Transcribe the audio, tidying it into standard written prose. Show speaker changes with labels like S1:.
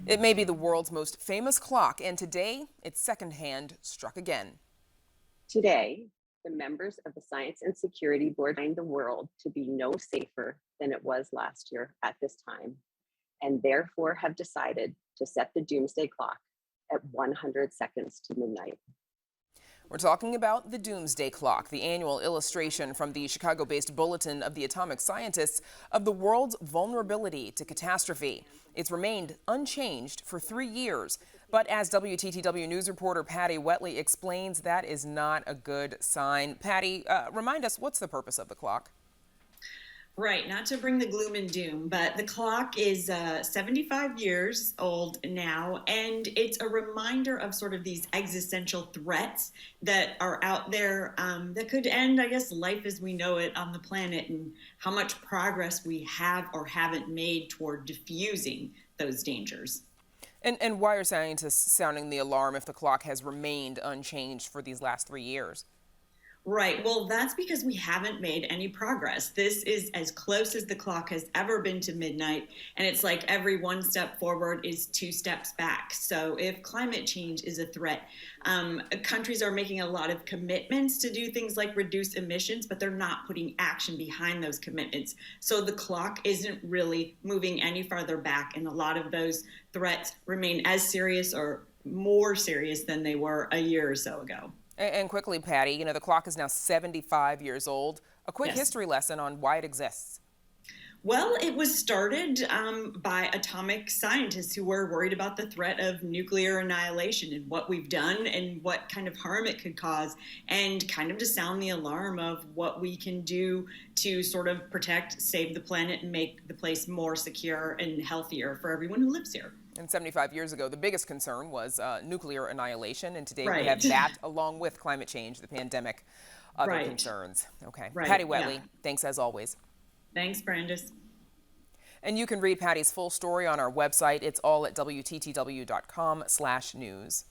S1: It may be the world's most famous clock, and today its second hand struck again.
S2: Today, the members of the Science and Security Board find the world to be no safer than it was last year at this time, and therefore have decided to set the Doomsday Clock at 100 seconds to midnight.
S1: We're talking about the Doomsday Clock, the annual illustration from the Chicago-based Bulletin of the atomic scientists of the world's vulnerability to catastrophe. It's remained unchanged for 3 years. But as WTTW news reporter Patty Wetli explains, that is not a good sign. Patty, remind us, what's the purpose of the clock?
S3: Right, not to bring the gloom and doom, but the clock is 75 years old now, and it's a reminder of sort of these existential threats that are out there that could end, I guess, life as we know it on the planet, and how much progress we have or haven't made toward diffusing those dangers.
S1: And why are scientists sounding the alarm if the clock has remained unchanged for these last 3 years?
S3: Right. Well, that's because we haven't made any progress. This is as close as the clock has ever been to midnight. And it's like every one step forward is 2 steps back. So if climate change is a threat, countries are making a lot of commitments to do things like reduce emissions, but they're not putting action behind those commitments. So the clock isn't really moving any farther back. And a lot of those threats remain as serious or more serious than they were a year or so ago.
S1: And quickly, Patty, the clock is now 75 years old. A quick history lesson on why it exists.
S3: Well, it was started by atomic scientists who were worried about the threat of nuclear annihilation and what we've done and what kind of harm it could cause, and kind of to sound the alarm of what we can do to sort of protect, save the planet, and make the place more secure and healthier for everyone who lives here.
S1: And 75 years ago, the biggest concern was nuclear annihilation, and today
S3: Right.
S1: we have that along with climate change, the pandemic, other
S3: Right.
S1: concerns. Okay.
S3: Right.
S1: Patty Wetli,
S3: Yeah.
S1: thanks as always.
S3: Thanks, Brandis.
S1: And you can read Patty's full story on our website. It's all at WTTW.com/news.